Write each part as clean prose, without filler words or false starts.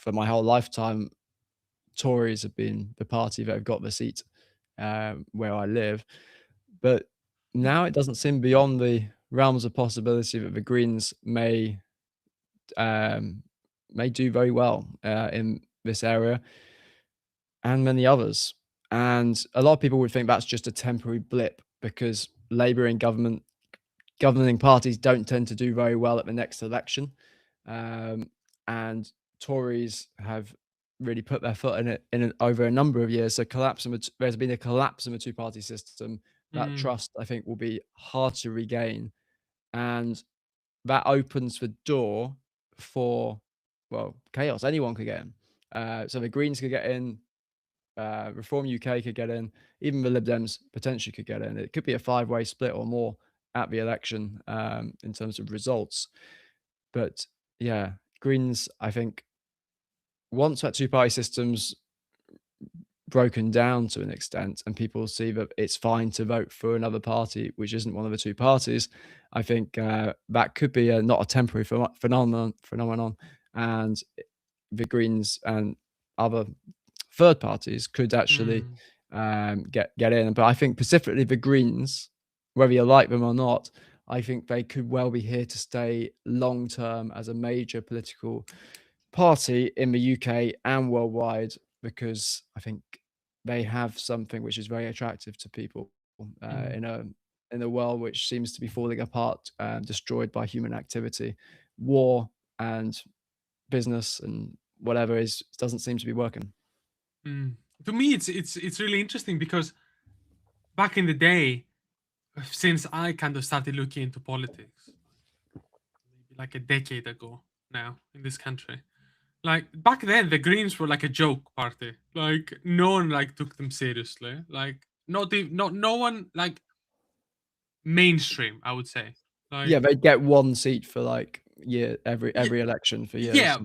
for my whole lifetime, Tories have been the party that have got the seat where I live. But now it doesn't seem beyond the realms of possibility that the Greens um, may do very well in this area and many others. And a lot of people would think that's just a temporary blip because Labour in governing parties don't tend to do very well at the next election. And Tories have really put their foot in it over a number of years. So there's been a collapse in the two-party system. That Mm, trust, I think, will be hard to regain, and that opens the door for, well, chaos. Anyone could get in. So the Greens could get in, Reform UK could get in, even the Lib Dems potentially could get in. It could be a five-way split or more at the election in terms of results. But yeah, Greens, I think, once that two-party system's broken down to an extent and people see that it's fine to vote for another party which isn't one of the two parties, I think that could be not a temporary phenomenon, and the Greens and other third parties could actually mm, get in. But I think specifically the Greens, whether you like them or not, I think they could well be here to stay long term as a major political party in the UK and worldwide, because I think they have something which is very attractive to people mm. in a world which seems to be falling apart, destroyed by human activity, war, and business and whatever is doesn't seem to be working. Mm. To me, it's really interesting because back in the day, since I kind of started looking into politics, maybe like a decade ago now in this country, like back then the Greens were like a joke party. Like no one like took them seriously. Like not no one like mainstream. I would say. Yeah, Like they get one seat for like yeah, every election for years. yeah,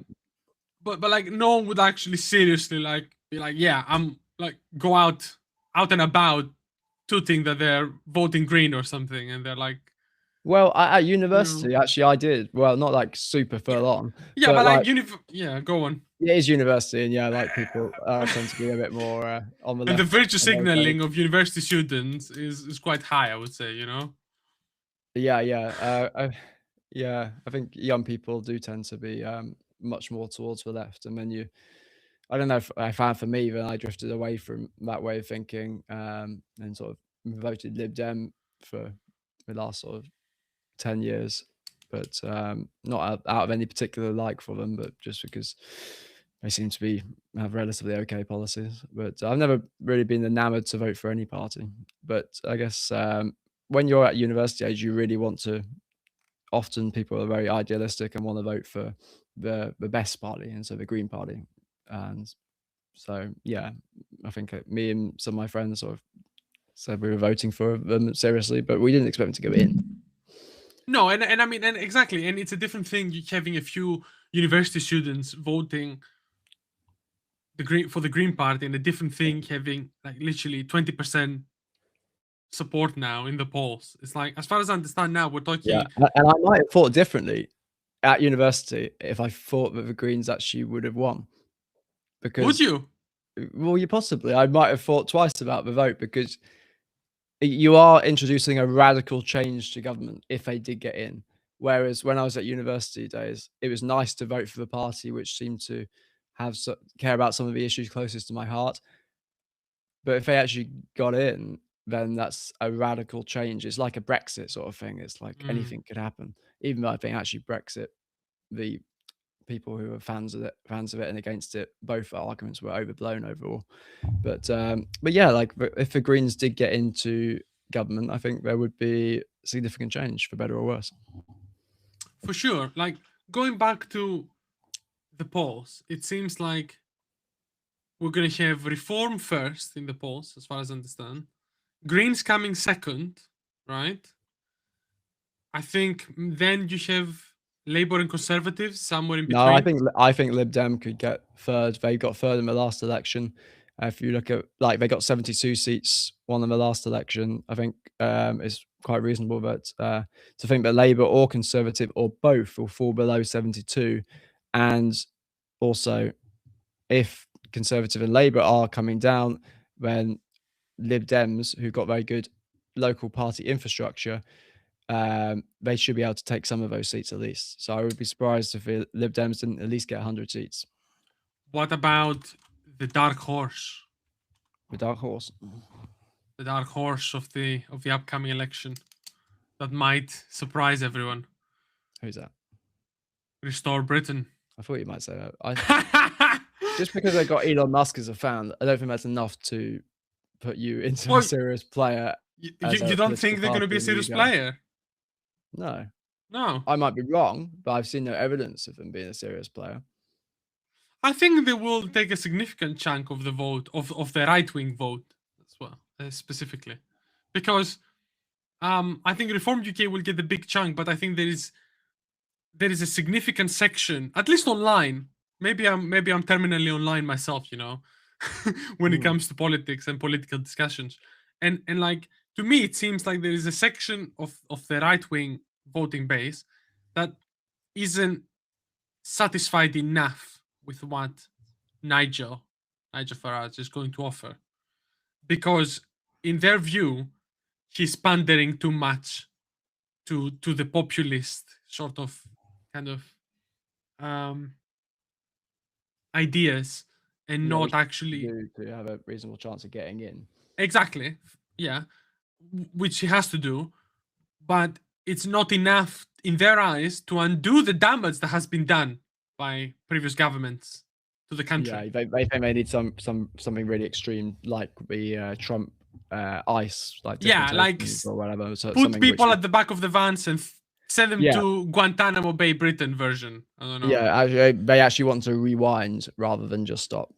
but like no one would actually seriously like be like, yeah, I'm like go out and about tooting that they're voting green or something, and they're like, Well, at you know, university, actually, I did. Well, not like super yeah, full on, yeah, but but like like yeah, go on. it is university, and yeah, like people tend to be a bit more on the And the left virtue on those days. signaling of university students is quite high, I would say. Yeah, yeah, yeah. I think young people do tend to be much more towards the left, and then I don't know if I found for me then I drifted away from that way of thinking, and sort of voted Lib Dem for the last sort of 10 years, but not out of any particular like for them, but just because they seem to have relatively okay policies. But I've never really been enamored to vote for any party. But I guess when you're at university age, you really want to. Often people are very idealistic and want to vote for the best party, and so the Green Party. And so yeah, I think me and some of my friends sort of said we were voting for them seriously, but we didn't expect them to go in. No, and I mean, and exactly, and it's a different thing having a few university students voting the Green Party, and a different thing having like literally 20% support now in the polls. It's like, as far as I understand now, we're Yeah, talking. and I might have thought differently at university if I thought that the Greens actually would have won, Would because you? well, you possibly I might have thought twice about the vote, because you are introducing a radical change to government if they did get in. Whereas when I was at university days, it was nice to vote for the party which seemed to care about some of the issues closest to my heart. But if they actually got in, then that's a radical change. It's like a Brexit sort of thing. It's like Mm. anything could happen. Even though I think actually Brexit, the people who are fans of it and against it, both arguments were overblown overall. But yeah, like if the Greens did get into government, I think there would be significant change for better or worse. For sure. Like going back to the polls, it seems like we're gonna have Reform first in the polls, as far as I understand. Greens coming second, right? I think then you have Labour and Conservatives somewhere in No, between. I think Lib Dem could get third. They got third in the last election. If you look at like they got 72 seats, won in the last election. I think it's quite reasonable that to think that Labour or Conservative or both will fall below 72, and also if Conservative and Labour are coming down, then Lib Dems, who've got very good local party infrastructure, they should be able to take some of those seats at least. So I would be surprised if the Lib Dems didn't at least get 100 seats. What about the dark horse? The dark horse. The dark horse of the upcoming election that might surprise everyone. Who's that? Restore Britain. I thought you might say that. Just because I got Elon Musk as a fan, I don't think that's enough to put you into Well, a serious player. you as a don't think political they're going to be party a in the serious UK. player? No. No. I might be wrong, but I've seen no evidence of them being a serious player. I think they will take a significant chunk of the vote, of the right-wing vote as well, specifically. Because I think Reform UK will get the big chunk, but I think there is a significant section, at least online. Maybe I'm terminally online myself, when it comes to politics and political discussions. And like, to me, it seems like there is a section of the right-wing voting base that isn't satisfied enough with what Nigel Farage is going to offer, because in their view, he's pandering too much to the populist sort of kind of ideas, and not actually to have a reasonable chance of getting in. Exactly, yeah, which he has to do, but it's not enough in their eyes to undo the damage that has been done by previous governments to the country. Yeah, they think they need something really extreme, like the Trump ICE, like deportations or whatever. So put people at the back of the vans and send them to Guantanamo Bay, Britain version. I don't know. Yeah, they actually want to rewind rather than just stop.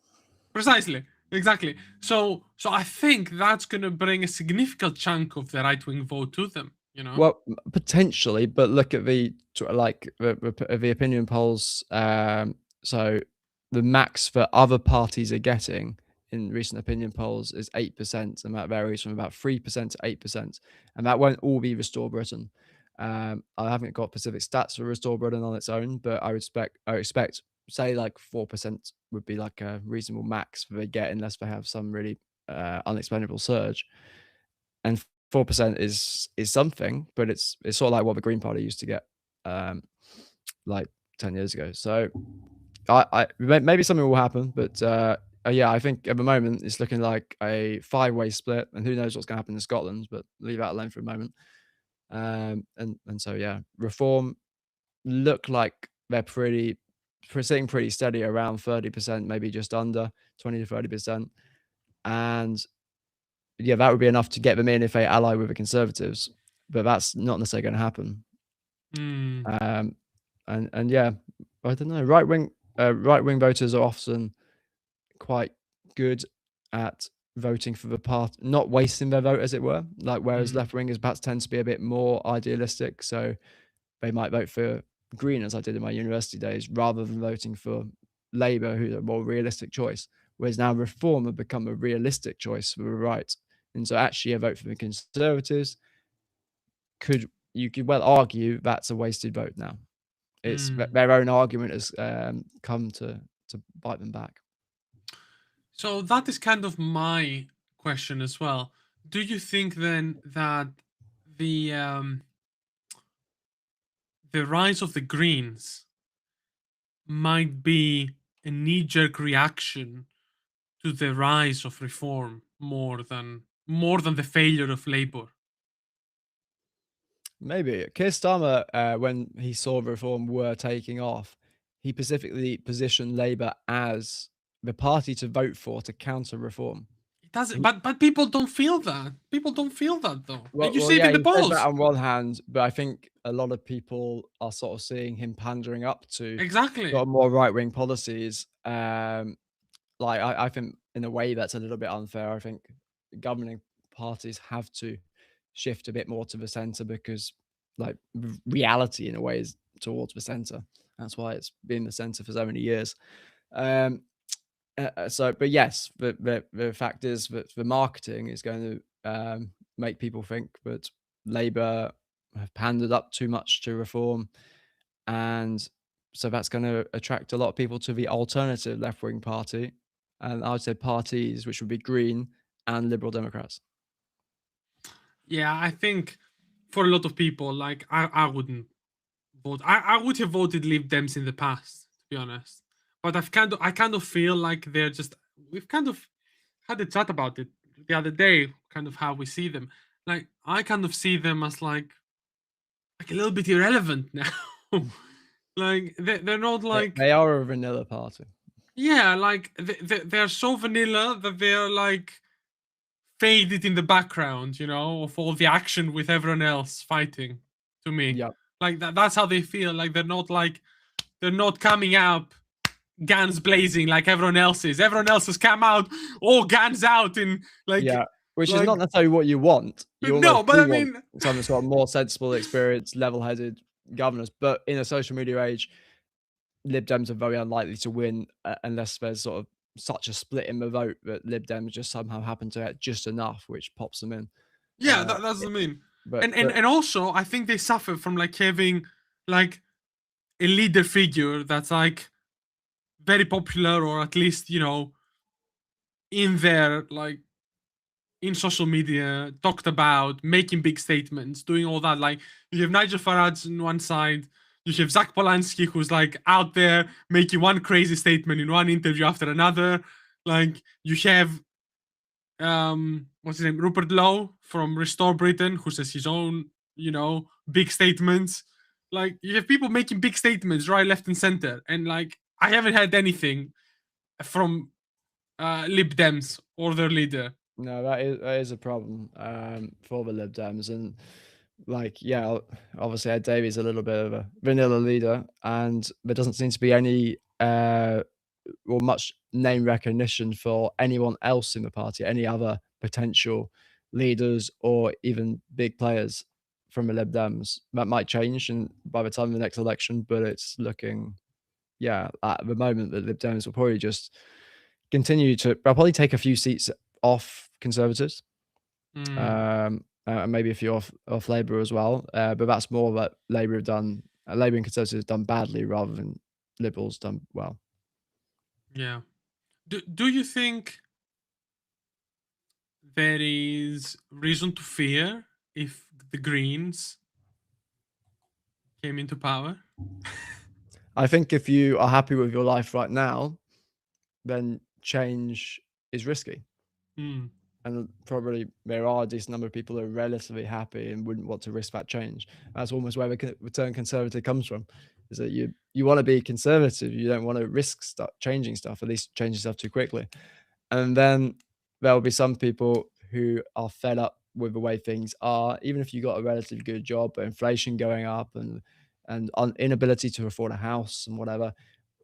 Precisely, exactly. So I think that's going to bring a significant chunk of the right-wing vote to them. Well, potentially, but look at the opinion polls. So the max for other parties are getting in recent opinion polls is 8%, and that varies from about 3% to 8%, and that won't all be Restore Britain. I haven't got specific stats for Restore Britain on its own, but I expect say like 4% would be like a reasonable max for they get, unless they have some really unexplainable surge. And 4% is something, but it's sort of like what the Green Party used to get like 10 years ago. So I maybe something will happen, but yeah, I think at the moment it's looking like a 5-way split, and who knows what's going to happen in Scotland, but leave that alone for a moment. And so yeah, Reform look like they're sitting pretty steady around 30%, maybe just under 20 to 30%, and yeah, that would be enough to get them in if they ally with the Conservatives, but that's not necessarily going to happen. And yeah, I don't know. Right wing voters are often quite good at voting for the party, not wasting their vote, as it were. Like, whereas left wingers perhaps tend to be a bit more idealistic, so they might vote for Green, as I did in my university days, rather than voting for Labour, who's a more realistic choice. Whereas now Reform have become a realistic choice for the right, and so actually a vote for the Conservatives you could well argue that's a wasted vote now. It's their own argument has come to bite them back. So that is kind of my question as well. Do you think then that the rise of the Greens might be a knee-jerk reaction to the rise of Reform more than the failure of Labour? Maybe. Keir Starmer, when he saw Reform were taking off, he specifically positioned Labour as the party to vote for to counter Reform. It doesn't, but people don't feel that. People don't feel that, though. Well, you see yeah, it in the he says polls. that on one hand, but I think a lot of people are sort of seeing him pandering up to Exactly. sort of more right-wing policies. Like, I think in a way that's a little bit unfair. I think governing parties have to shift a bit more to the center, because like reality in a way is towards the center. That's why it's been the center for so many years. But yes, the fact is that the marketing is going to make people think that Labour have pandered up too much to Reform, and so that's gonna attract a lot of people to the alternative left-wing party, and I would say parties which would be Green and Liberal Democrats. Yeah, I think for a lot of people, like I wouldn't vote. I would have voted Lib Dems in the past, to be honest. But I kind of feel like they're just we've kind of had a chat about it the other day, kind of how we see them. Like I kind of see them as like a little bit irrelevant now. Like they're not like They are a vanilla party. yeah, like they're so vanilla that they're like faded in the background, of all the action with everyone else fighting to me. Yeah, Like that's how they feel. Like they're not coming up guns blazing like everyone else is. Everyone else has come out, all guns out in yeah, which is like not necessarily what you want. You almost no, but I do want mean someone that's got more sensible, experienced, level-headed governors, but in a social media age, Lib Dems are very unlikely to win, unless there's sort of such a split in the vote that Lib Dems just somehow happen to get just enough, which pops them in. yeah, Uh, that's what I mean. but And also I think they suffer from like having like a leader figure that's like very popular or at least, in there like in social media, talked about, making big statements, doing all that. Like you have Nigel Farage on one side, you have Zach Polanski who's like out there making one crazy statement in one interview after another. Like you have what's his name, Rupert Lowe from Restore Britain, who says his own, big statements. Like you have people making big statements right, left, and center, and like I haven't had anything from Lib Dems or their leader. no, that is a problem, for the Lib Dems, and, like, yeah, obviously Ed Davey's a little bit of a vanilla leader, and there doesn't seem to be any, or much name recognition for anyone else in the party, any other potential leaders or even big players from the Lib Dems. That might change and by the time of the next election, but it's looking, yeah, at the moment the Lib Dems will probably just continue to they'll probably take a few seats off Conservatives, Mm, and maybe a few off Labour as well. But that's more that Labour have done. Labour and Conservatives have done badly rather than Liberals done well. yeah. Do you think there is reason to fear if the Greens came into power? I think if you are happy with your life right now, then change is risky. Mm, And probably there are a decent number of people who are relatively happy and wouldn't want to risk that change. That's almost where the term conservative comes from, is that you want to be conservative. You don't want to risk stuff, changing stuff, at least changing stuff too quickly. And then there'll be some people who are fed up with the way things are, even if you got a relatively good job, but inflation going up and inability to afford a house and whatever.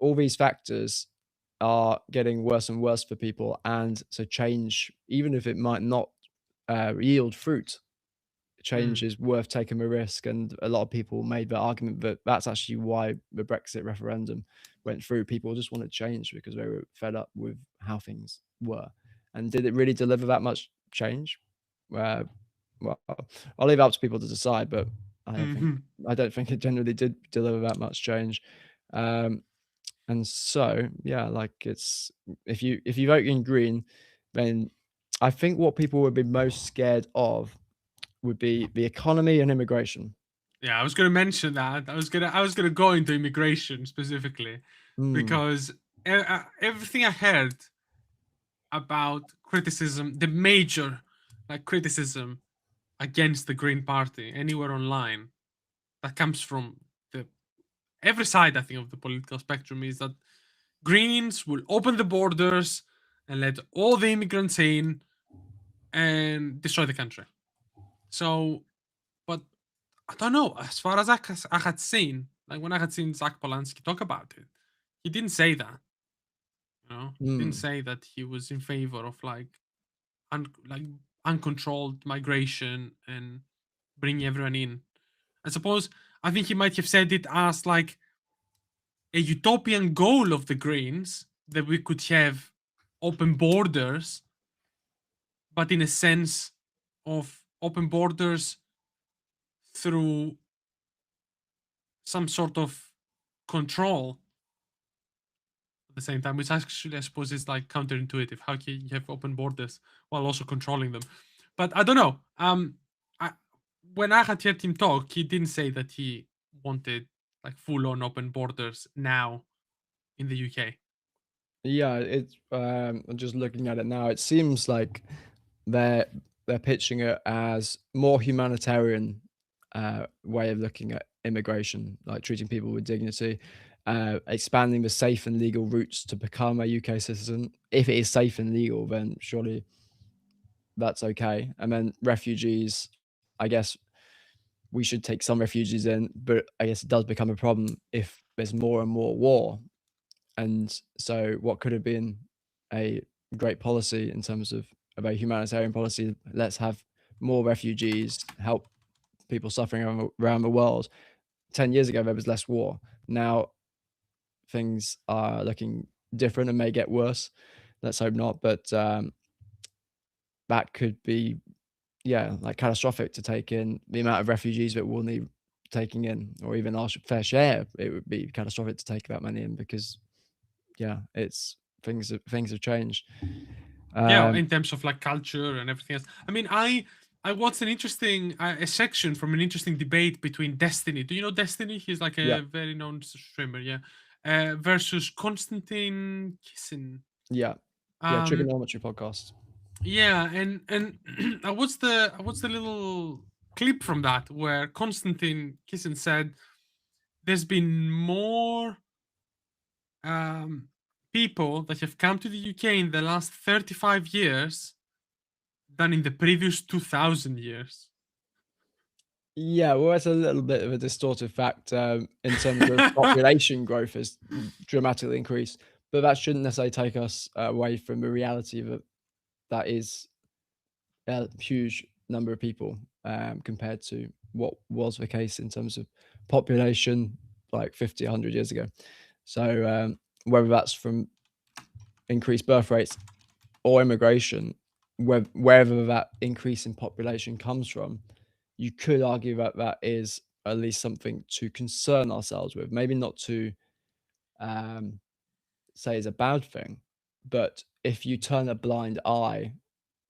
All these factors are getting worse and worse for people, and so change, even if it might not yield fruit, change mm, is worth taking a risk. And a lot of people made the argument that that's actually why the Brexit referendum went through. People just wanted change because they were fed up with how things were. And did it really deliver that much change? Uh, well, I'll leave it up to people to decide, but I don't think mhm. I don't think it generally did deliver that much change. Um, and so, yeah, like it's if you vote in Green, then I think what people would be most scared of would be the economy and immigration. Yeah, I was gonna mention that. I was gonna go into immigration specifically Mm, because everything I heard about criticism, the major like criticism against the Green Party anywhere online that comes from the every side I think of the political spectrum is that Greens will open the borders and let all the immigrants in and destroy the country. So, but I don't know. As far as I had seen, like when I had seen Zach Polanski talk about it, he didn't say that. He didn't mm. say that he was in favor of like uncontrolled migration and bringing everyone in. I suppose I think he might have said it as like a utopian goal of the Greens that we could have open borders, but in a sense of open borders through some sort of control at the same time, which actually I suppose is like counterintuitive. How can you have open borders while also controlling them? But I don't know. I, when I had heard him talk, he didn't say that he wanted like full on open borders now in the UK. Yeah, it's I'm just looking at it now. It seems like they're they're pitching it as more humanitarian way of looking at immigration, like treating people with dignity, expanding the safe and legal routes to become a UK citizen. If it is safe and legal, then surely that's okay. And then refugees, I guess we should take some refugees in, but I guess it does become a problem if there's more and more war. And so what could have been a great policy in terms of a humanitarian policy, let's have more refugees, help people suffering around the world. 10 years ago, there was less war. Now things are looking different and may get worse. Let's hope not. But that could be, yeah, like catastrophic to take in the amount of refugees that we'll need taking in, or even our fair share. It would be catastrophic to take that many in because, yeah, it's things have changed. Yeah, Um, in terms of like culture and everything else. I mean, I watched an interesting a section from an interesting debate between Destiny. Do you know Destiny? He's like yeah, a very known streamer, yeah. Versus Konstantin Kisin. yeah, yeah. Um, Trigonometry podcast. yeah, and I watched the little clip from that where Konstantin Kisin said there's been more people that have come to the UK in the last 35 years than in the previous 2000 years. Yeah, well, that's a little bit of a distorted fact in terms of population growth has dramatically increased, but that shouldn't necessarily take us away from the reality that that is a huge number of people compared to what was the case in terms of population like 50, 100 years ago. So whether that's from increased birth rates or immigration, wherever that increase in population comes from, you could argue that that is at least something to concern ourselves with. Maybe not to um, say is a bad thing, but if you turn a blind eye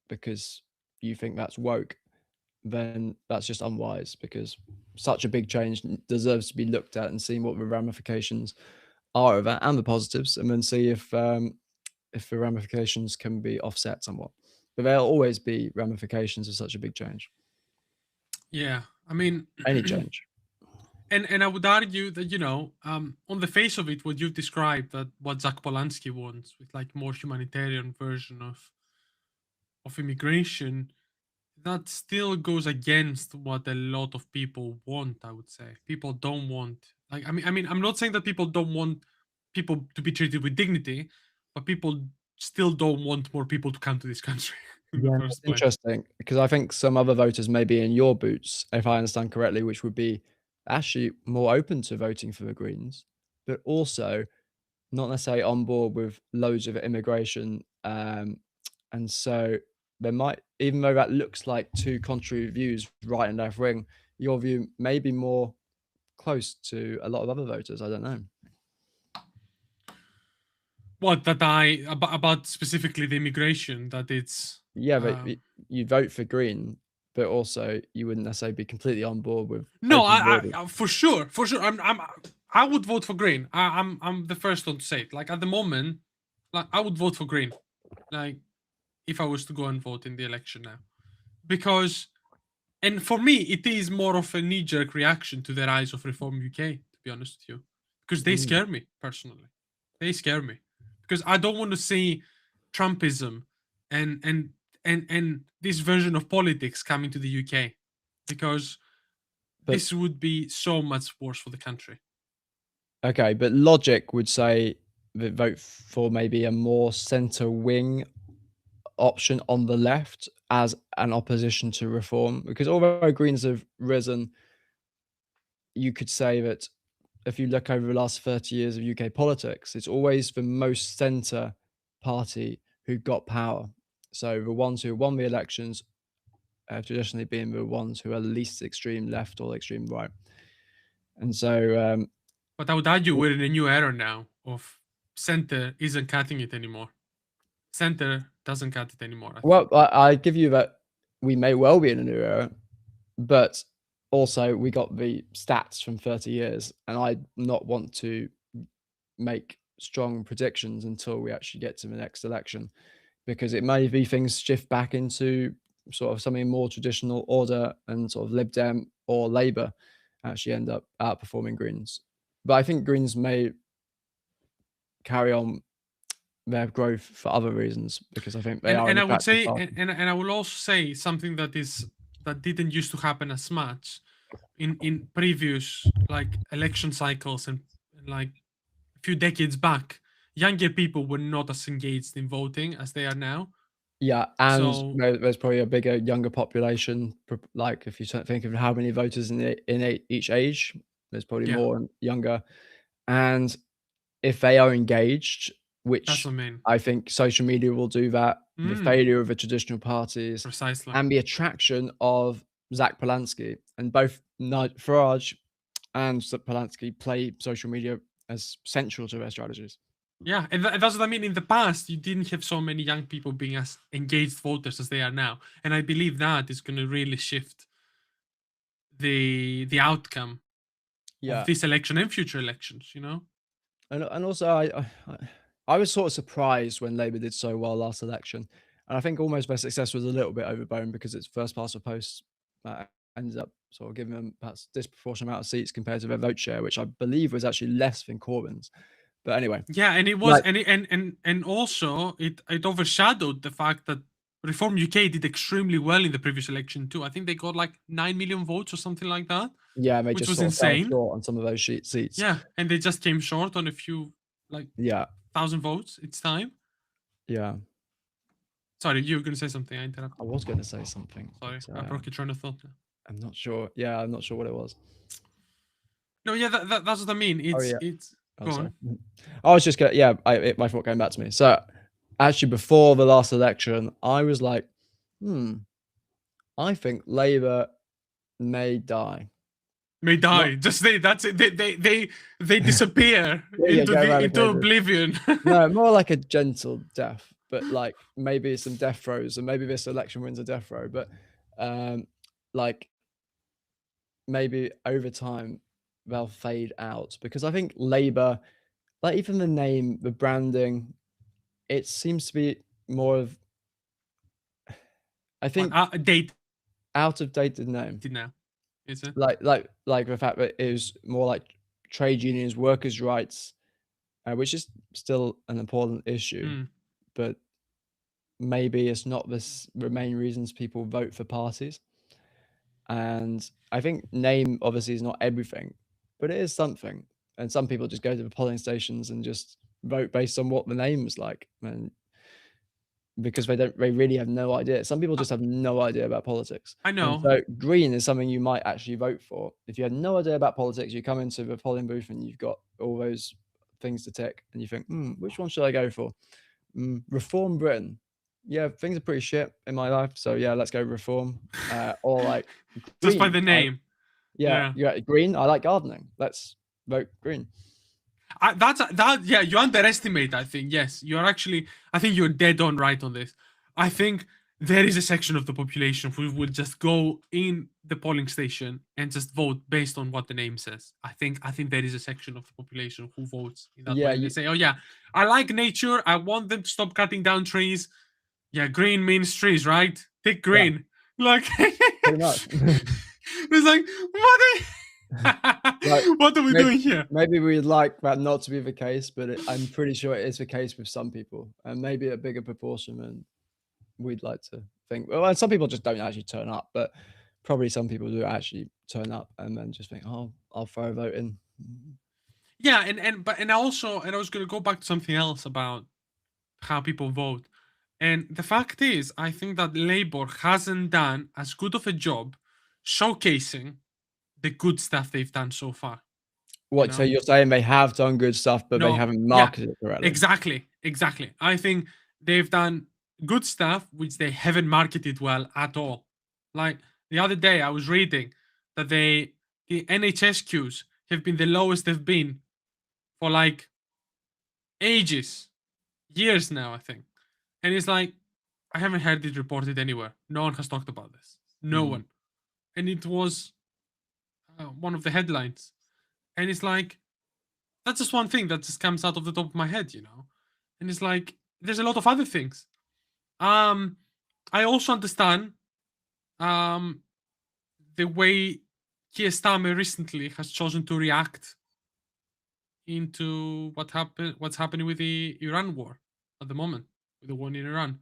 because you think that's woke, then that's just unwise because such a big change deserves to be looked at and seen what the ramifications are of that and the positives, and then see if the ramifications can be offset somewhat. But there'll always be ramifications of such a big change. Yeah, I mean, Any change. and I would argue that on the face of it, what you've described, that what Zach Polanski wants with like more humanitarian version of immigration, that still goes against what a lot of people want. I would say people don't want like I mean I'm not saying that people don't want people to be treated with dignity, but people still don't want more people to come to this country in the Yeah, that's first place. interesting because I think some other voters may be in your boots, if I understand correctly, which would be actually more open to voting for the Greens, but also not necessarily on board with loads of immigration. And so there might, even though that looks like two contrary views, right and left wing, your view may be more close to a lot of other voters. I don't know. What that I about specifically the immigration that it's Yeah, but um you vote for Green, but also you wouldn't necessarily be completely on board with no, open borders. for sure I would vote for Green. I'm the first one to say it. Like at the moment, like I would vote for Green. Like if I was to go and vote in the election now, because and for me it is more of a knee-jerk reaction to the rise of Reform UK. To be honest with you, because they Mm. scare me personally. They scare me because I don't want to see Trumpism and and and this version of politics coming to the UK because But this would be so much worse for the country. okay, but logic would say that vote for maybe a more centre wing option on the left as an opposition to reform, because although Greens have risen, you could say that if you look over the last 30 years of UK politics, it's always the most centre party who got power. So the ones who won the elections have traditionally been the ones who are least extreme left or extreme right. And so But I would argue we're in a new era now of center isn't cutting it anymore. Center doesn't cut it anymore. I Well, think. I give you that we may well be in a new era, but also we got the stats from 30 years, and I not want to make strong predictions until we actually get to the next election, because it may be things shift back into sort of something more traditional order, and sort of Lib Dem or Labour actually end up outperforming Greens. But I think Greens may carry on their growth for other reasons, because I think they are an And I would attractive say, party. and I will also say something that didn't used to happen as much in previous like election cycles and like a few decades back. Younger people were not as engaged in voting as they are now. Yeah, and So there's probably a bigger younger population. Like if you think of how many voters in each age, there's probably yeah, more younger. And if they are engaged, that's which what I mean. I think social media will do that, the Mm, failure of the traditional parties precisely. and the attraction of Zach Polanski, and both Farage and Polanski play social media as central to their strategies. Yeah, and that's what I mean. In the past, you didn't have so many young people being as engaged voters as they are now, and I believe that is going to really shift the outcome of Yeah. this election and future elections. And also I was sort of surprised when Labour did so well last election, and I think almost their success was a little bit overblown because it's first past the post ended up sort of giving them perhaps disproportionate amount of seats compared to their vote share, which I believe was actually less than Corbyn's. But anyway, Yeah, and it was, like and also it overshadowed the fact that Reform UK did extremely well in the previous election too. I think they got like 9 million votes or something like that, yeah, they which just was sort of fell insane. short on some of those seats. Yeah, and they just came short on a few like Yeah, 1,000 votes. It's time. yeah. Sorry, you were going to say something. I I interrupted. was going to say something, Sorry, but I broke your train of thought. I'm not sure. Yeah, I'm not sure what it was. No, yeah, that's what I mean. Oh It's yeah. it's Oh, sorry. gone. I was just gonna, yeah, my thought came back to me. So actually, before the last election, I was like, hmm, I think Labour may die. May Not, die. Just that's it. They disappear yeah, go into eradicated. oblivion. No, more like a gentle death, but like maybe some death throes, and maybe this election wins a death throw. But um, like maybe over time they'll fade out, because I think Labour, like even the name, the branding, it seems to be more of, I What think, date out of dated name. now? Is it? Like the fact that it was more like trade unions, workers' rights, which is still an important issue, Mm. but maybe it's not the main reasons people vote for parties. And I think name obviously is not everything, but it is something. And some people just go to the polling stations and just vote based on what the name is like, and because they really have no idea. Some people I, just have no idea about politics. I And know. so green is something you might actually vote for. If you had no idea about politics, you come into the polling booth and you've got all those things to tick, and you think, which one should I go for? Reform Britain. Yeah, things are pretty shit in my life, so yeah, let's go reform. Or like Just by green. the name. Yeah. Yeah, green. I like gardening. Let's vote green. Yeah, you underestimate, I think. Yes, you're actually, I think you're dead on right on this. I think there is a section of the population who will just go in the polling station and just vote based on what the name says. I think there is a section of the population who votes in that Yeah, way. They say, oh yeah, I like nature, I want them to stop cutting down trees. Yeah, green means trees, right? Take yeah, green. Like pretty much. it's like, Like, what are we maybe, doing here? maybe we'd like that not to be the case, but I'm pretty sure it is the case with some people, and maybe a bigger proportion than we'd like to think. Well, and some people just don't actually turn up, but probably some people do actually turn up and then just think, "Oh, I'll throw a vote in." Yeah, and I was gonna go back to something else about how people vote. And the fact is, I think that Labour hasn't done as good of a job showcasing the good stuff they've done so far. You What? So know? you're saying they have done good stuff, but they No, haven't yeah, marketed it correctly? exactly. I think they've done good stuff which they haven't marketed well at all. Like the other day, I was reading that the NHS queues have been the lowest they've been for like ages, years now, I think. And it's like, I haven't heard it reported anywhere. No one has talked about this. No Mm. one. And it was one of the headlines. And it's like, that's just one thing that just comes out of the top of my head, you know? And it's like, there's a lot of other things. I also understand um, the way Keir Starmer recently has chosen to react into what's happening with the Iran war at the moment, with the war in Iran,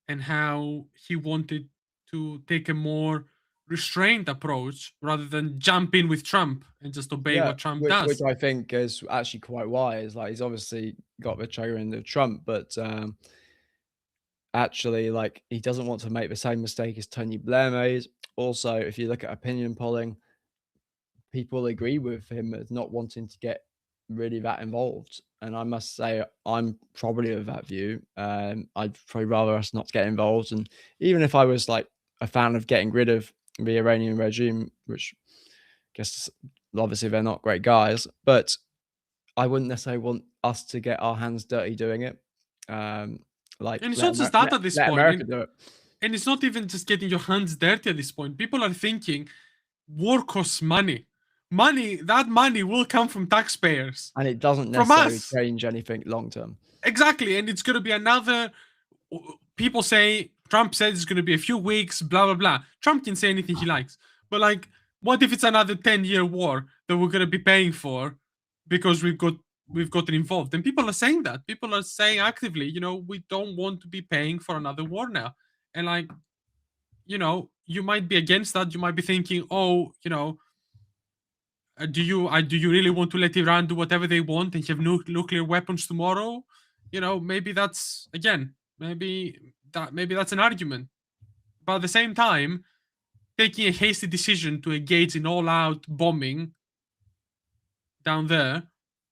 and how he wanted to take a more restrained approach rather than jump in with Trump and just obey Yeah, what Trump which does. I think is actually quite wise. Like, he's obviously got the trigger in the Trump, but, actually, like, he doesn't want to make the same mistake as Tony Blair made. Also, if you look at opinion polling, people agree with him as not wanting to get really that involved. And I must say, I'm probably of that view. I'd probably rather us not get involved. And even if I was like a fan of getting rid of the Iranian regime, which I guess obviously they're not great guys, but I wouldn't necessarily want us to get our hands dirty doing it. Um, like And it's not just that at this let point. America And do it, and it's not even just getting your hands dirty at this point. People are thinking war costs money. That money will come from taxpayers, and it doesn't from necessarily us. change anything long term. Exactly. And it's going to be another. People say, Trump said it's going to be a few weeks, blah, blah, blah. Trump can say anything he likes. But, like, what if it's another 10-year war that we're going to be paying for because we've gotten involved? And people are saying that. People are saying actively, we don't want to be paying for another war now. And, like, you might be against that. You might be thinking, oh, do you really want to let Iran do whatever they want and have nuclear weapons tomorrow? Maybe that's, again, maybe that's an argument. But at the same time, taking a hasty decision to engage in all-out bombing down there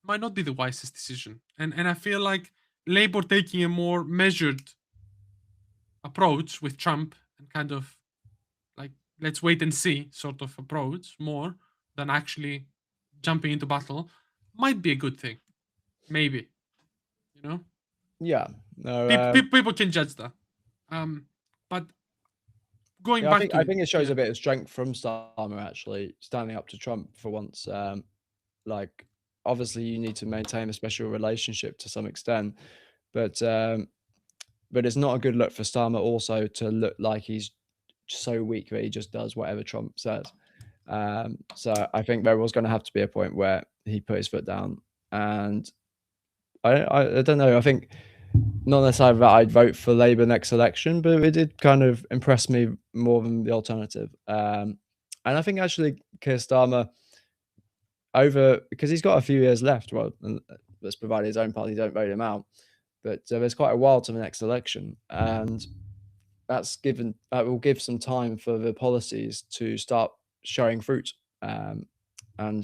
might not be the wisest decision. And I feel like Labour taking a more measured approach with Trump and kind of like, let's wait and see sort of approach more than actually jumping into battle might be a good thing. Maybe, you know, Yeah. No, people can judge that. But going yeah, back to I it, think it shows yeah. a bit of strength from Starmer actually standing up to Trump for once. Like, obviously, you need to maintain a special relationship to some extent, but it's not a good look for Starmer also to look like he's so weak that he just does whatever Trump says. So I think there was going to have to be a point where he put his foot down, and I don't know. I think not necessarily that I'd vote for Labour next election, but it did kind of impress me more than the alternative. And I think actually Keir Starmer over because he's got a few years left. Well, let's provide his own party don't vote him out, but there's quite a while to the next election, and that will give some time for the policies to start showing fruit. And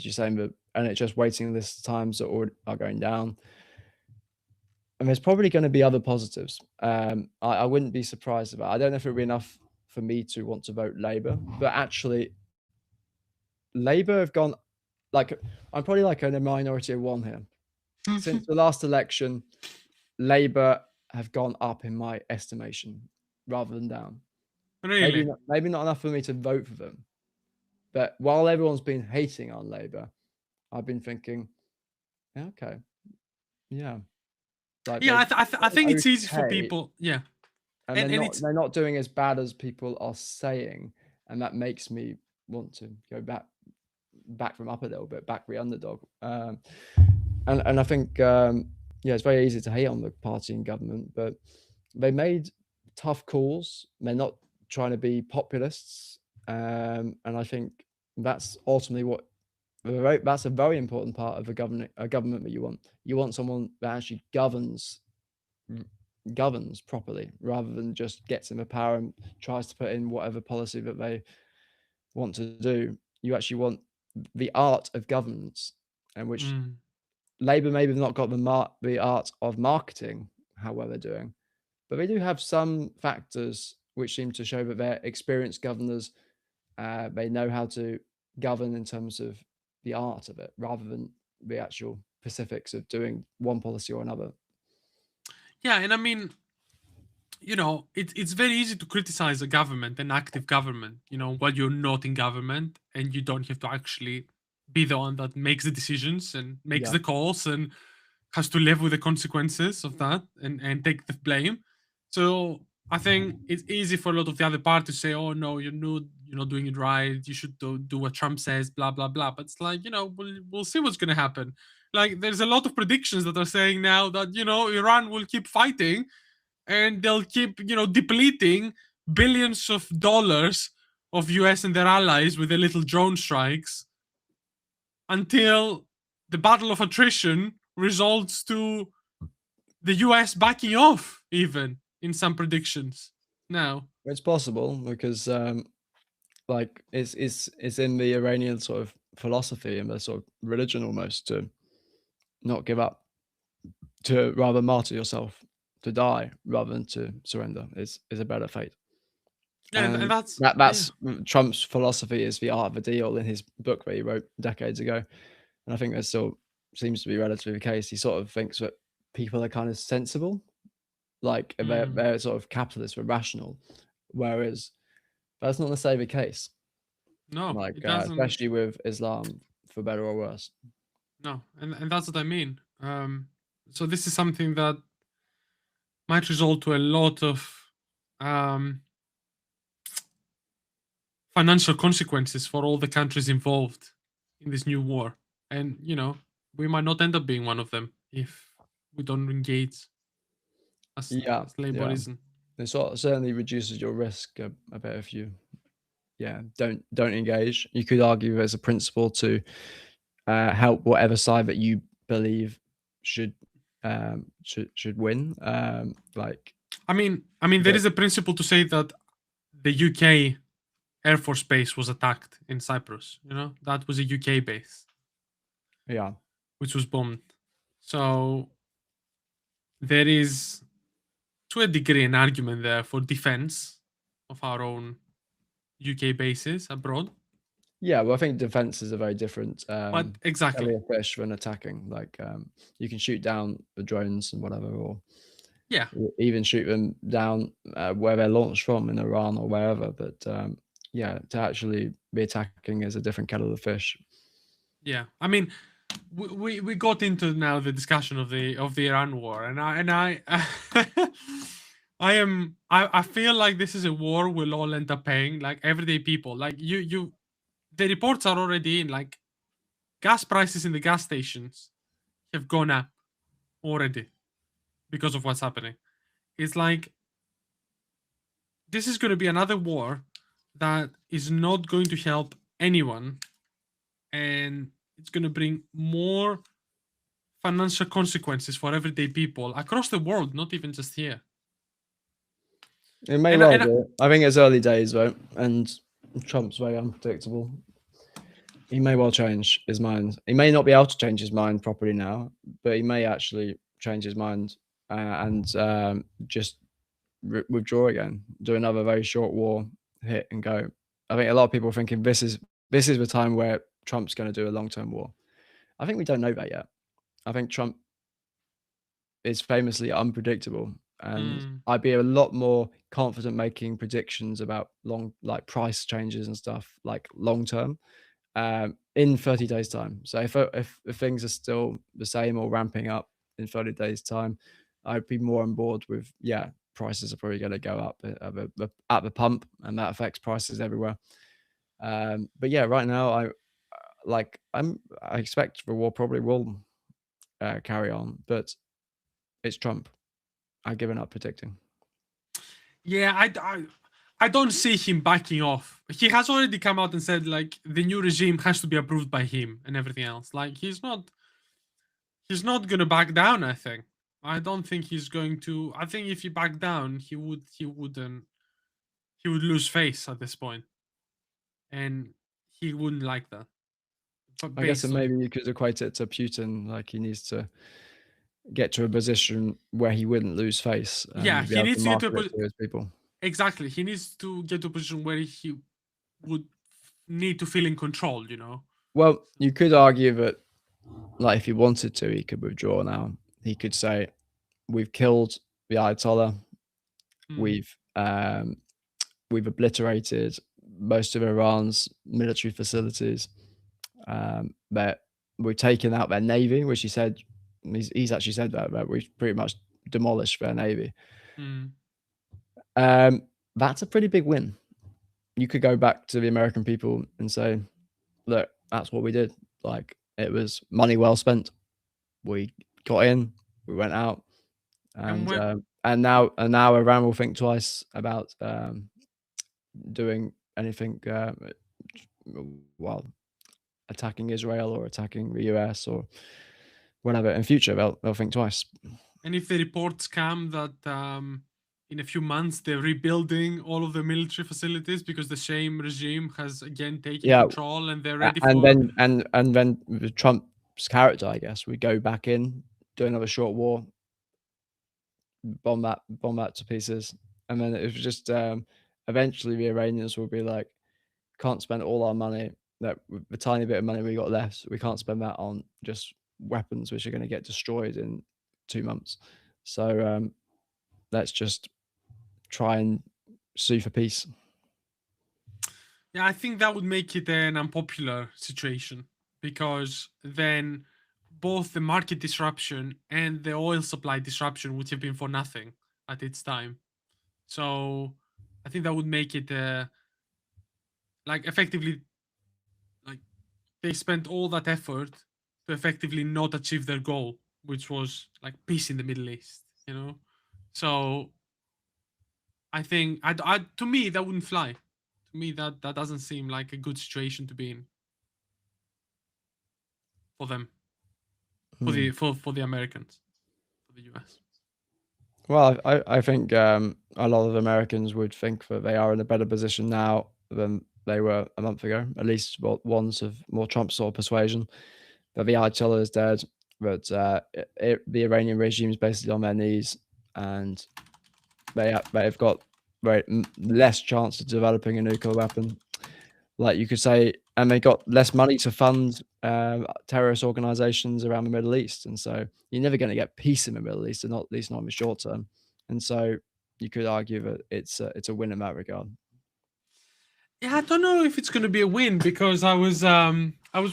you're saying that NHS waiting list times are going down. And there's probably going to be other positives. I wouldn't be surprised about. I don't know if it would be enough for me to want to vote Labour, but actually, Labour have gone like I'm probably like in a minority of one here. Since the last election, Labour have gone up in my estimation rather than down. Really? Maybe not enough for me to vote for them. But while everyone's been hating on Labour, I've been thinking, yeah, okay, yeah, like Yeah, I think they're it's easy for okay, people. Yeah, and and it's they're not doing as bad as people are saying, and that makes me want to go back them up a little bit, back the underdog. And I think yeah, it's very easy to hate on the party and government, but they made tough calls. They're not trying to be populists, and I think that's ultimately what that's a very important part of a government that you want. You want someone that actually governs properly rather than just gets in the power and tries to put in whatever policy that they want to do. You actually want the art of governance, and which mm, Labour maybe have not got the art of marketing how well they're doing, but they do have some factors which seem to show that they're experienced governors. They know how to govern in terms of the art of it rather than the actual specifics of doing one policy or another. Yeah, and I mean, it's very easy to criticize a government, an active government, while you're not in government and you don't have to actually be the one that makes the decisions and makes Yeah. the calls and has to live with the consequences of that and take the blame. So I think it's easy for a lot of the other parties to say, "Oh no, you're not doing it right. You should do what Trump says." Blah blah blah. But it's like we'll see what's gonna happen. Like there's a lot of predictions that are saying now that Iran will keep fighting and they'll keep depleting billions of dollars of US and their allies with their little drone strikes until the battle of attrition results to the US backing off, even in some predictions now. It's possible because like it's in the Iranian sort of philosophy and their sort of religion almost to not give up, to rather martyr yourself, to die rather than to surrender is a better fate. Yeah, and And that's yeah. that's Trump's philosophy is the art of the deal in his book that he wrote decades ago. And I think that still seems to be relatively the case. He sort of thinks that people are kind of sensible, like Mm, they're sort of capitalist, we're rational, whereas that's not necessarily the case. no, Like it doesn't. especially with Islam, for better or worse. No, and that's what I mean. So this is something that might result to a lot of um, financial consequences for all the countries involved in this new war. And, we might not end up being one of them if we don't engage as, Yeah, as yeah. laborism. It sort of certainly reduces your risk a bit if you, yeah, don't engage. You could argue there's a principle to help whatever side that you believe should should win. Like, I mean, there but is a principle to say that the UK Air Force base was attacked in Cyprus. That was a UK base yeah, which was bombed. So there is, to a degree, an argument there for defense of our own UK bases abroad. yeah. Well, I think defense is a very different But exactly, kettle of fish when attacking. Like, you can shoot down the drones and whatever, or yeah, even shoot them down where they're launched from in Iran or wherever. But yeah, to actually be attacking is a different kettle of fish. yeah. I mean, we got into now the discussion of the Iran war, and I I feel like this is a war we'll all end up paying, like everyday people. Like the reports are already in. Like gas prices in the gas stations have gone up already because of what's happening. It's like this is going to be another war that is not going to help anyone, and it's going to bring more financial consequences for everyday people across the world, not even just here. It may And well and do. I think it's early days though, and Trump's very unpredictable. He may well change his mind. He may not be able to change his mind properly now, but he may actually change his mind and just withdraw again, do another very short war, hit and go. I think a lot of people are thinking this is the time where Trump's going to do a long-term war. I think we don't know that yet. I think Trump is famously unpredictable, and mm, I'd be a lot more confident making predictions about like price changes and stuff, like long term, in 30 days time. So if things are still the same or ramping up in 30 days time, I'd be more on board with, yeah, prices are probably going to go up at the pump, and that affects prices everywhere. But yeah, right now I expect the war probably will carry on, but it's Trump. I've given up predicting. yeah, I don't see him backing off. He has already come out and said like the new regime has to be approved by him and everything else. Like he's not gonna back down. I don't think he's going to. I think if he backed down, he would lose face at this point, and he wouldn't like that. But I guess that based on maybe you could equate it to Putin, like he needs to get to a position where he wouldn't lose face yeah, and be he able to needs to get to market it to his people. exactly. He needs to get to a position where he would need to feel in control. Well, you could argue that like if he wanted to, he could withdraw now. He could say, "We've killed the Ayatollah. Mm. We've um, we've obliterated most of Iran's military facilities. That we've taken out their navy," which he said he's actually said that we've pretty much demolished their navy. Mm. That's a pretty big win. You could go back to the American people and say, "Look, that's what we did. Like it was money well spent. We got in, we went out, And when and now Iran will think twice about doing anything, well, attacking Israel or attacking the US or whatever in future. They'll think twice." and if the reports come that in a few months they're rebuilding all of the military facilities because the same regime has again taken Yeah, control and they're ready and for. then with Trump's character, I guess, we go back in, do another short war, bomb that to pieces, and then it was just eventually the Iranians will be like, can't spend all our money, that the tiny bit of money we got left, we can't spend that on just weapons which are going to get destroyed in 2 months. So let's just try and sue for peace. Yeah, I think that would make it an unpopular situation because then both the market disruption and the oil supply disruption would have been for nothing at its time. So I think that would make it like effectively, like they spent all that effort to effectively not achieve their goal, which was like peace in the Middle East, you know? So I think to me that wouldn't fly. To me that doesn't seem like a good situation to be in for them, Hmm. for the Americans, for the US. Well, I think a lot of Americans would think that they are in a better position now than they were a month ago. At least ones of more Trump sort of persuasion that the Ayatollah is dead, that the Iranian regime is basically on their knees, and they've got less chance of developing a nuclear weapon. Like you could say, and they got less money to fund terrorist organizations around the Middle East, and so you're never going to get peace in the Middle East, and not at least not in the short term. And so you could argue that it's a win in that regard. Yeah, I don't know if it's going to be a win because I was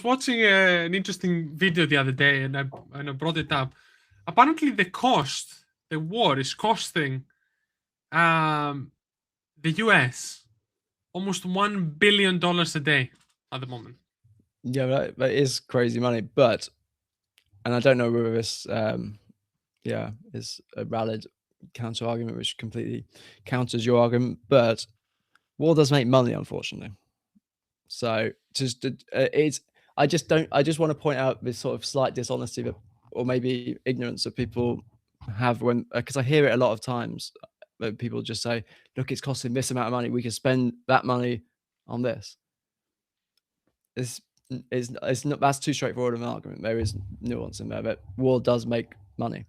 watching an interesting video the other day and I brought it up. Apparently, the war is costing um the US almost $1 billion a day at the moment. Yeah, that is crazy money, but and I don't know whether this is a valid counter argument, which completely counters your argument, but war does make money, unfortunately. So just it's I just don't I just want to point out this sort of slight dishonesty that, or maybe ignorance that people have when because I hear it a lot of times that people just say, "Look, it's costing this amount of money. We can spend that money on this." It's it's not that's too straightforward of an argument. There is nuance in there, but war does make money.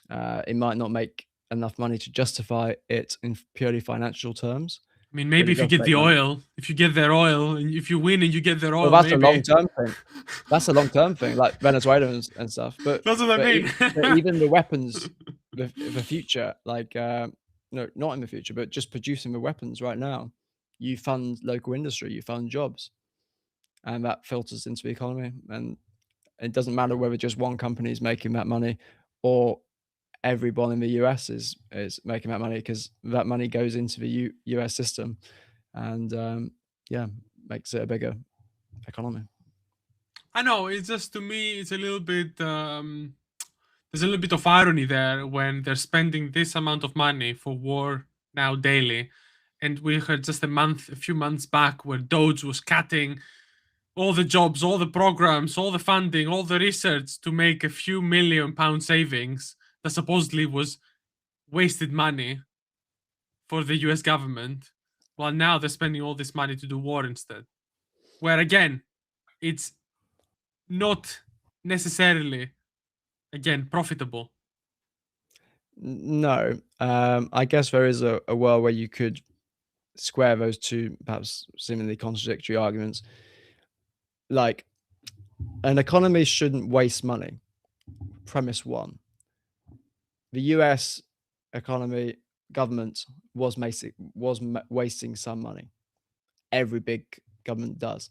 It might not make enough money to justify it in purely financial terms, I mean, but maybe it if you does get make the money. oil, if you get their oil, and if you win and you get their Well, oil, that's a maybe. long-term thing. That's a long-term thing, like Venezuela and stuff, That's what I mean. but even the weapons, the future, like, no, not in the future, but just producing the weapons right now, you fund local industry, you fund jobs, and that filters into the economy, and it doesn't matter whether just one company is making that money or everyone in the US is making that money, 'cause that money goes into the US system and, yeah, makes it a bigger economy. I know. It's just to me, it's a little bit. There's a little bit of irony there when they're spending this amount of money for war now daily, and we heard just a few months back, where Doge was cutting all the jobs, all the programs, all the funding, all the research to make a few £1 million savings that supposedly was wasted money for the US government, while now they're spending all this money to do war instead. Where again, it's not necessarily again profitable. No, I guess there is a world where you could square those two perhaps seemingly contradictory arguments. Like, an economy shouldn't waste money. Premise one. The US economy government was wasting some money. Every big government does.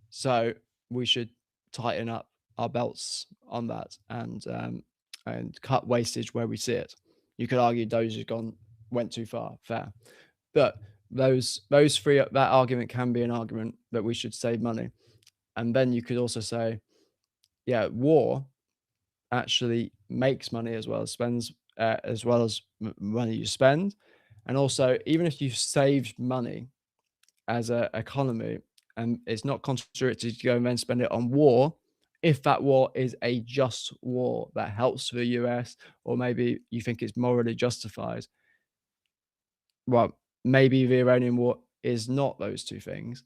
So we should tighten up our belts on that and cut wastage where we see it. You could argue Doge went too far, fair, but those three that argument can be an argument that we should save money, and then you could also say, yeah, war actually makes money as well as spends as well as money you spend, and also even if you've saved money as a economy and it's not constricted to go and then spend it on war, if that war is a just war that helps the US or maybe you think it's morally justified, well, maybe the Iranian war is not those two things.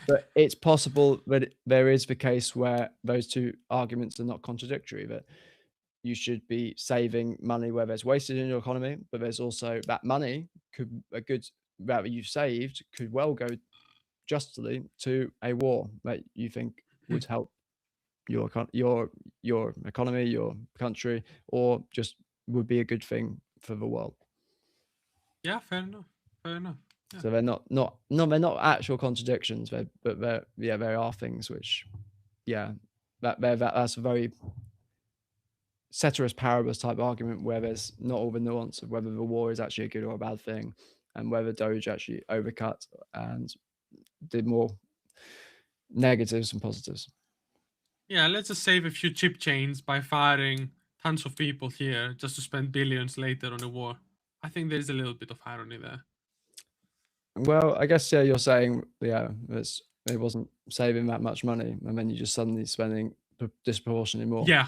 But it's possible that there is the case where those two arguments are not contradictory, that you should be saving money where there's wasted in your economy, but there's also that money that you've saved could well go justly to a war that you think would help your economy, your country, or just would be a good thing for the world. Yeah, fair enough. Fair enough. Yeah. So they're not actual contradictions, but there are things which, yeah, that's a very ceteris paribus type argument where there's not all the nuance of whether the war is actually a good or a bad thing, and whether Doge actually overcut and did more negatives and positives. Yeah, let's just save a few chip chains by firing tons of people here just to spend billions later on a war. I think there's a little bit of irony there. Well, I guess yeah, you're saying it wasn't saving that much money, and then you're just suddenly spending disproportionately more. Yeah,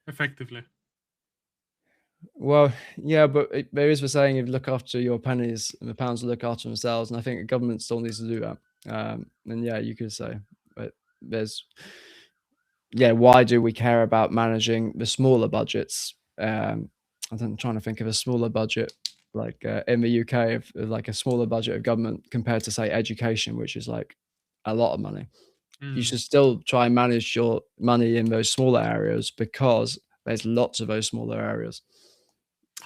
effectively. Well, yeah, but there is the saying, if you look after your pennies, and the pounds will look after themselves, and I think the government still needs to do that. And yeah, you could say, but why do we care about managing the smaller budgets? I'm trying to think of a smaller budget, like in the UK, of like a smaller budget of government compared to say education, which is like a lot of money. You should still try and manage your money in those smaller areas because there's lots of those smaller areas.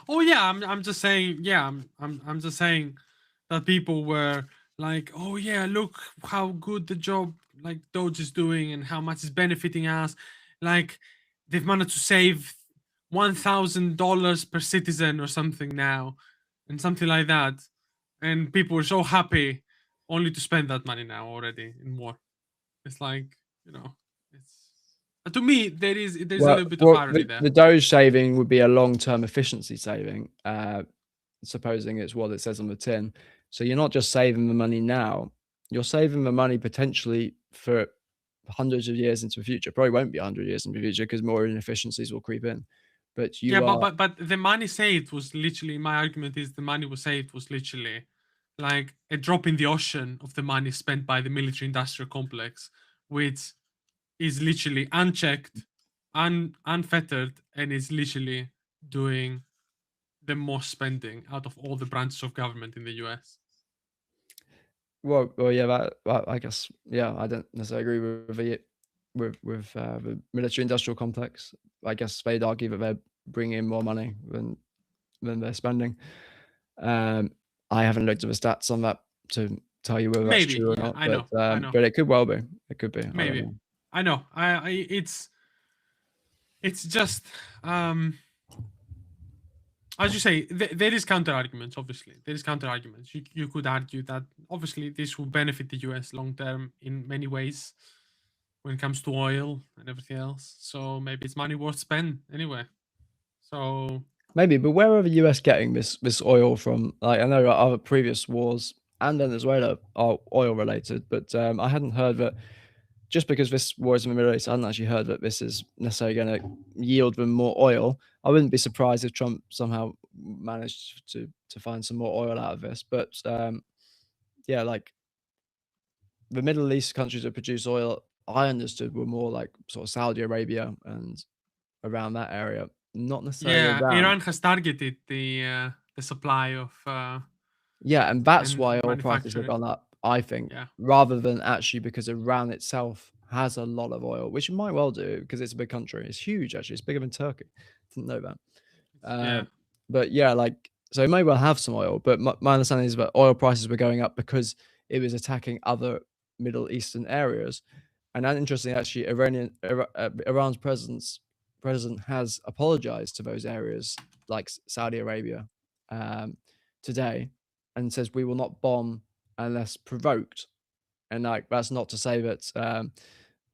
Oh yeah, I'm just saying. Yeah, I'm just saying that people were like, oh yeah, look how good the job like Doge is doing and how much it's benefiting us. Like they've managed to save $1,000 per citizen or something now, and something like that. And people were so happy only to spend that money now already in war. It's like, it's to me there's a little bit of irony there. The Doge saving would be a long-term efficiency saving, supposing it's what it says on the tin. So you're not just saving the money now, you're saving the money potentially for hundreds of years into the future. Probably won't be 100 years into the future because more inefficiencies will creep in. But but the money saved was literally, my argument is the money was saved was literally like a drop in the ocean of the money spent by the military industrial complex, which is literally unchecked, unfettered, and is literally doing the most spending out of all the branches of government in the US. Well, yeah, that I guess, yeah, I don't necessarily agree with the military-industrial complex. I guess they'd argue that they're bringing in more money than they're spending. I haven't looked at the stats on that to tell you whether that's true or not. I know. But it could well be. It could be. Maybe. I know. It's just as you say, there is counter arguments. Obviously, there is counter arguments. You could argue that obviously this will benefit the US long term in many ways when it comes to oil and everything else. So maybe it's money worth spend anyway. So maybe, but where are the US getting this oil from? Like, I know other previous wars and Venezuela are oil related, but I hadn't heard that just because this war is in the Middle East, I hadn't actually heard that this is necessarily going to yield them more oil. I wouldn't be surprised if Trump somehow managed to find some more oil out of this. But yeah, like the Middle East countries that produce oil, I understood were more like sort of Saudi Arabia and around that area, not necessarily Iran has targeted the supply of yeah, and that's why oil prices have gone up, I think, rather than actually because Iran itself has a lot of oil, which it might well do because it's a big country. It's huge, actually. It's bigger than Turkey. Didn't know that. Yeah. But yeah, like, so it may well have some oil, but my understanding is that oil prices were going up because it was attacking other Middle Eastern areas. And then interestingly, actually, Iran's president has apologized to those areas, like Saudi Arabia, um, today, and says we will not bomb unless provoked. And like that's not to say that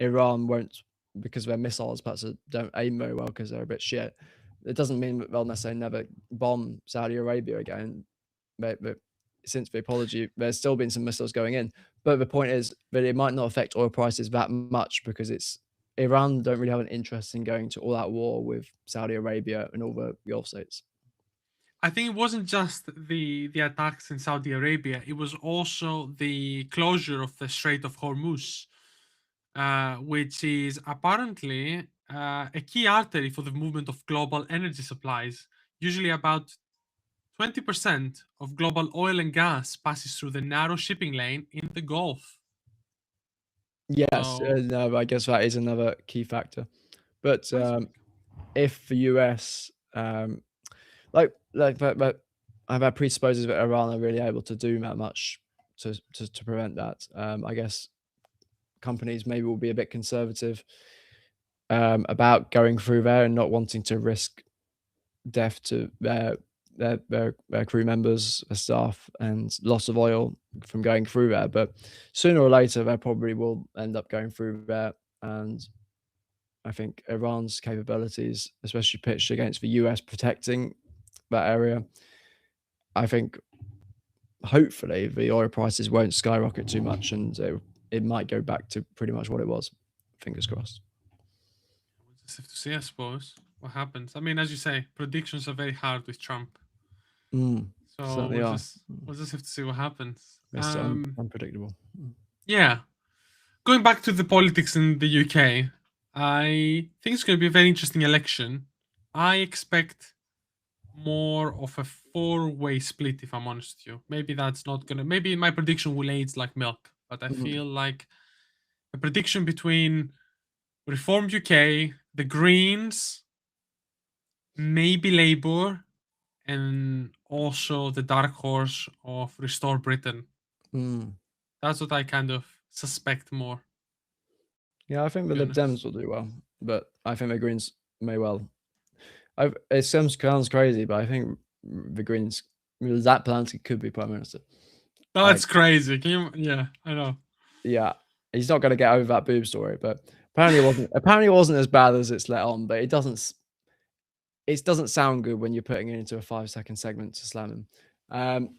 Iran won't, because their missiles perhaps don't aim very well because they're a bit shit. It doesn't mean that they'll necessarily never bomb Saudi Arabia again. But since the apology, there's still been some missiles going in. But the point is that it might not affect oil prices that much because it's Iran don't really have an interest in going to all out war with Saudi Arabia and all the Gulf states. I think it wasn't just the attacks in Saudi Arabia. It was also the closure of the Strait of Hormuz, which is apparently a key artery for the movement of global energy supplies. Usually, about 20% of global oil and gas passes through the narrow shipping lane in the Gulf. Yes, So no, I guess that is another key factor. But that's what if the US, but that presupposes that Iran are really able to do that much to prevent that. I guess companies maybe will be a bit conservative about going through there and not wanting to risk death to their crew members, their staff, and loss of oil from going through there. But sooner or later, they probably will end up going through there. And I think Iran's capabilities, especially pitched against the US protecting that area, I think hopefully the oil prices won't skyrocket too much and it might go back to pretty much what it was. Fingers crossed. we'll just have to see, I suppose, what happens. I mean, as you say, predictions are very hard with Trump. So Certainly are. we'll just have to see what happens. It's unpredictable. Yeah. Going back to the politics in the UK, I think it's going to be a very interesting election. I expect more of a four-way split, if I'm honest with you. Maybe that's not gonna. Maybe my prediction will age like milk, but I feel like a prediction between Reformed UK, the Greens, maybe Labour, and also the dark horse of Restore Britain. That's what I kind of suspect more. Yeah, I think the be Lib honest. Dems will do well, but I think the Greens may well. It sounds crazy, but I think the Greens, Zach Palanski could be prime minister. That's crazy. Can you? Yeah, I know. Yeah, he's not going to get over that boob story, but apparently it wasn't as bad as it's let on. But it doesn't sound good when you're putting it into a 5-second segment to slam him.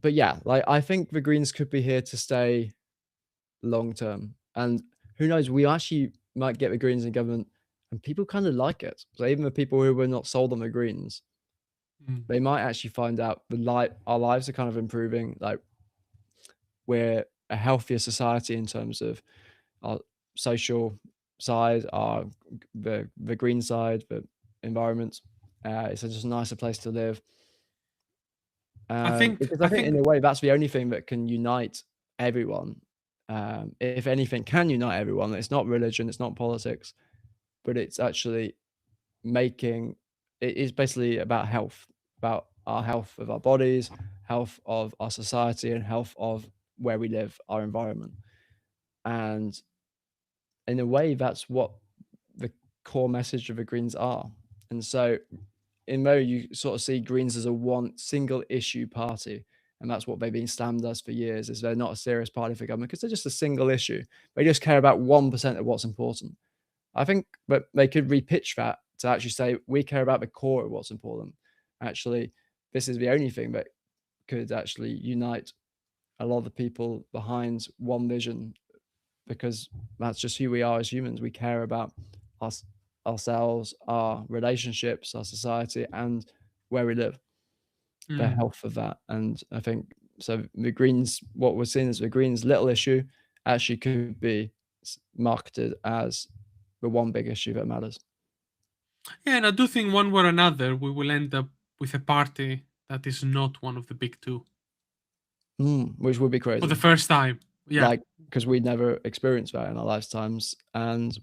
But yeah, like I think the Greens could be here to stay long term, and who knows, we actually might get the Greens in government, and people kind of like it. So even the people who were not sold on the Greens, they might actually find out our lives are kind of improving. Like we're a healthier society in terms of our social side, the green side, the environment. It's just a nicer place to live. Because I think in a way that's the only thing that can unite everyone. If anything can unite everyone, it's not religion, it's not politics, but it's actually it is basically about health, about our health of our bodies, health of our society, and health of where we live, our environment. And in a way, that's what the core message of the Greens are. And so in Mo, you sort of see Greens as a one single issue party. And that's what they've been slammed as for years, is they're not a serious party for government because they're just a single issue. They just care about 1% of what's important. I think that they could repitch that to actually say, we care about the core of what's important. Actually, this is the only thing that could actually unite a lot of the people behind one vision, because that's just who we are as humans. We care about us, ourselves, our relationships, our society, and where we live, the health of that. And I think so. The Greens, what we're seeing as the Greens' little issue, actually could be marketed as the one big issue that matters. Yeah, and I do think one way or another we will end up with a party that is not one of the big two. Which would be crazy. For the first time. Yeah. like, because we never experienced that in our lifetimes, and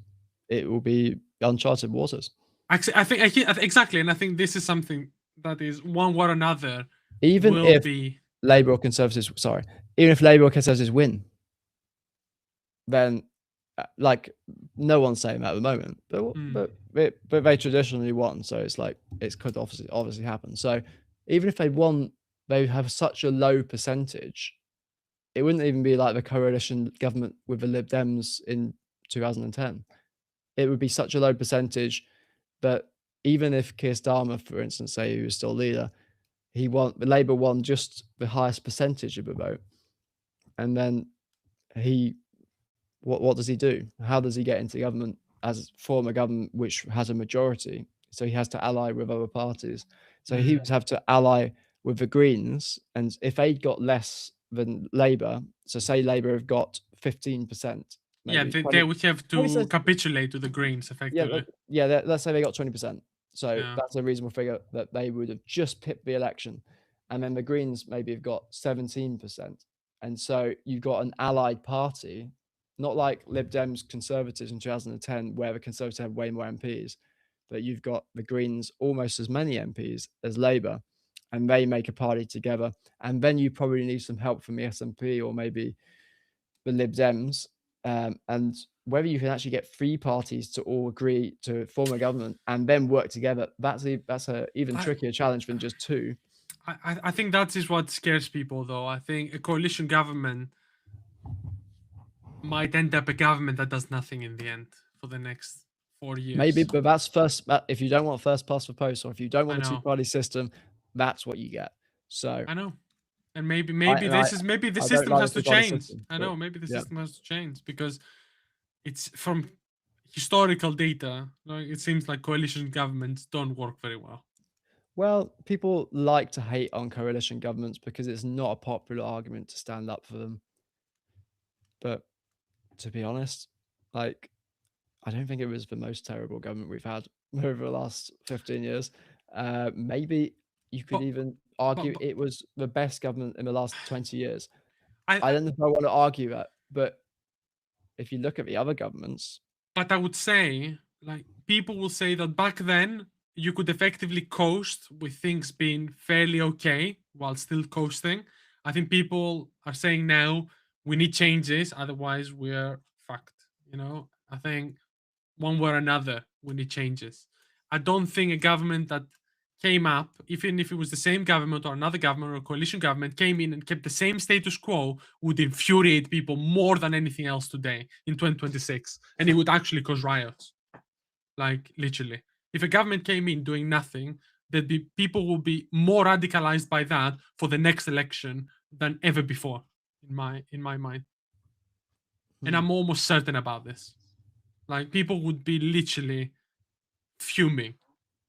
it will be uncharted waters. Actually, exactly, and I think this is something that is one way or another Even will if be. Yeah. Labour or Conservatives, sorry, even if Labour or Conservatives win, then like no one's saying that at the moment, but they traditionally won, so it's like it could obviously happen. So even if they won, they have such a low percentage. It wouldn't even be like the coalition government with the Lib Dems in 2010. It would be such a low percentage that even if Keir Starmer, for instance, say he was still leader, the Labour won just the highest percentage of the vote, and then he what does he do? How does he get into government as form a government which has a majority? So he has to ally with other parties. So he would have to ally with the Greens, and if they got less than Labour, so say Labour have got 15%, Yeah, maybe they 20, would have 20 to capitulate to the Greens yeah, effectively. let's say they got 20%. So Yeah. that's a reasonable figure that they would have just pipped the election. And then the Greens maybe have got 17%. And so you've got an allied party, not like Lib Dems Conservatives in 2010, where the Conservatives have way more MPs, but you've got the Greens almost as many MPs as Labour, and they make a party together. And then you probably need some help from the SNP or maybe the Lib Dems, and whether you can actually get three parties to all agree to form a government and then work together, that's a even I, trickier challenge than just two. I think that is what scares people, though. I think a coalition government might end up a government that does nothing in the end for the next 4 years. Maybe, but that's if you don't want first past the post, or if you don't want I a know. two-party system, that's what you get. So I know. And maybe I the don't system like has the to two-party change. system, I but know, maybe the yeah. system has to change because it's from historical data, like it seems like coalition governments don't work very well. Well, people like to hate on coalition governments because it's not a popular argument to stand up for them. But to be honest, like, I don't think it was the most terrible government we've had over the last 15 years. Maybe you could But even but, argue but it was the best government in the last 20 years. I, I I don't know if I want to argue that, but if you look at the other governments, but I would say, like, people will say that back then you could effectively coast with things being fairly okay while still coasting. I think people are saying now we need changes, otherwise we're fucked. I think one way or another we need changes. I don't think a government that came up, even if it was the same government or another government or a coalition government, came in and kept the same status quo, would infuriate people more than anything else today in 2026. And it would actually cause riots. Like, literally. If a government came in doing nothing, people will be more radicalized by that for the next election than ever before, in my mind. And I'm almost certain about this. Like, people would be literally fuming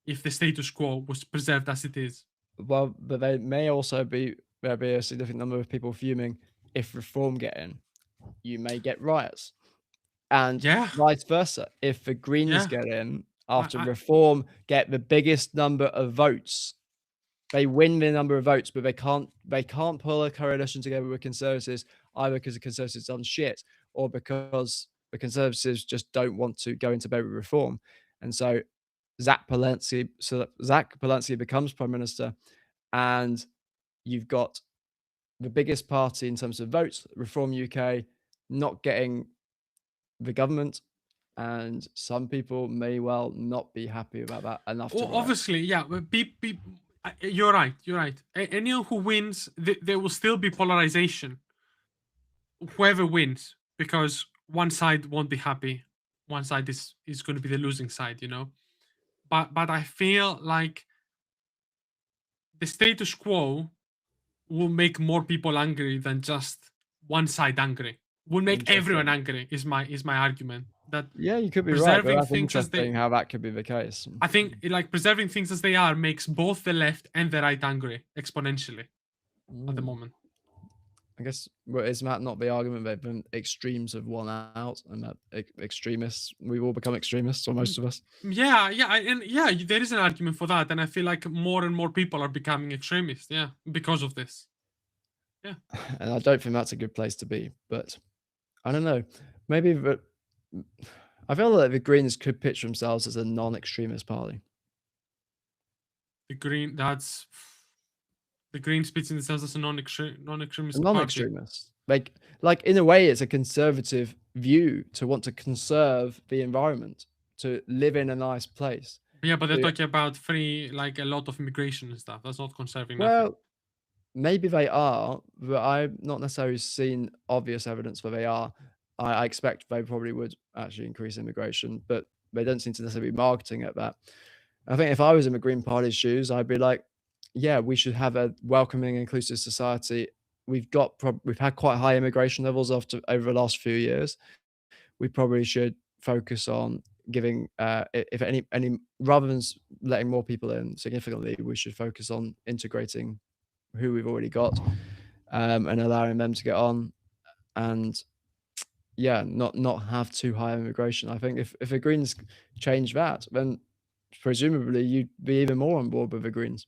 if the status quo was preserved as it is. well, but there may also be there'll be a significant number of people fuming if reform get in. You may get riots, and Yeah, vice versa. If the Greens yeah. get in after I reform, get the biggest number of votes, they win the number of votes, but they can't pull a coalition together with Conservatives either because the Conservatives done shit or because the Conservatives just don't want to go into bed with reform. And so Zach Palensky becomes Prime Minister, and you've got the biggest party in terms of votes, Reform UK, not getting the government, and some people may well not be happy about that enough to riot. Obviously, yeah. But you're right. You're right. Anyone who wins, there will still be polarization. Whoever wins, because one side won't be happy. One side is going to be the losing side. But I feel like the status quo will make more people angry than just one side angry. Will make everyone Interesting. angry. Is my argument that Yeah, you could be right, but preserving that's things as interesting they how that could be the case. I think like preserving things as they are makes both the left and the right angry exponentially at the moment. I guess, well, is that not the argument that the extremes have won out, and that extremists, we've all become extremists, or most of us? Yeah, and yeah, there is an argument for that, and I feel like more and more people are becoming extremists. Yeah, because of this. Yeah, And I don't think that's a good place to be, but I don't know. Maybe the I feel like the Greens could pitch themselves as a non-extremist party. The Green, that's the Greens pitching themselves as a A non-extremist party. non-extremist. Like in a way, it's a conservative view to want to conserve the environment, to live in a nice place. Yeah, but they're To talking about free, like a lot of immigration and stuff. That's not conserving nothing. well, maybe they are, but I've not necessarily seen obvious evidence that they are. I expect they probably would actually increase immigration, but they don't seem to necessarily be marketing at that. I think if I was in the Green Party's shoes, I'd be like, yeah, we should have a welcoming, inclusive society. We've had quite high immigration levels after over the last few years. We probably should focus on giving, if any rather than letting more people in significantly, we should focus on integrating who we've already got, and allowing them to get on, and yeah, not have too high immigration. I think if the Greens change that, then presumably you'd be even more on board with the Greens.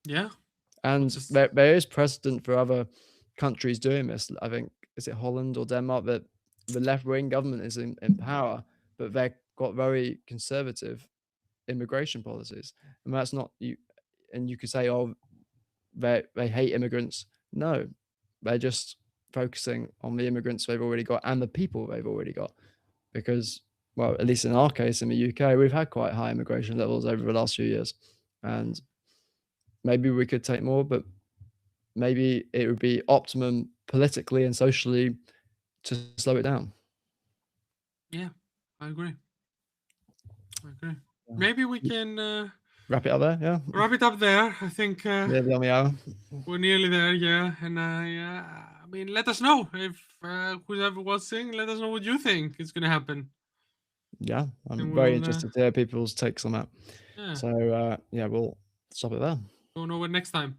Yeah, And just there is precedent for other countries doing this. I think is it Holland or Denmark that the left wing government is in power, but they've got very conservative immigration policies, and that's not you. And you could say, oh, they hate immigrants. No, they're just focusing on the immigrants they've already got and the people they've already got. Because, well, at least in our case in the UK, we've had quite high immigration levels over the last few years, and maybe we could take more, but maybe it would be optimum politically and socially to slow it down. yeah, I agree. I agree. Yeah. Maybe we can Wrap it up there, yeah. wrap it up there. I think Nearly on the hour. we're nearly there. Yeah, and I mean, let us know if who's ever watching. Let us know what you think is gonna happen, Yeah, and I'm very we'll interested to hear people's takes on that. yeah So, yeah, we'll stop it there. go over next time.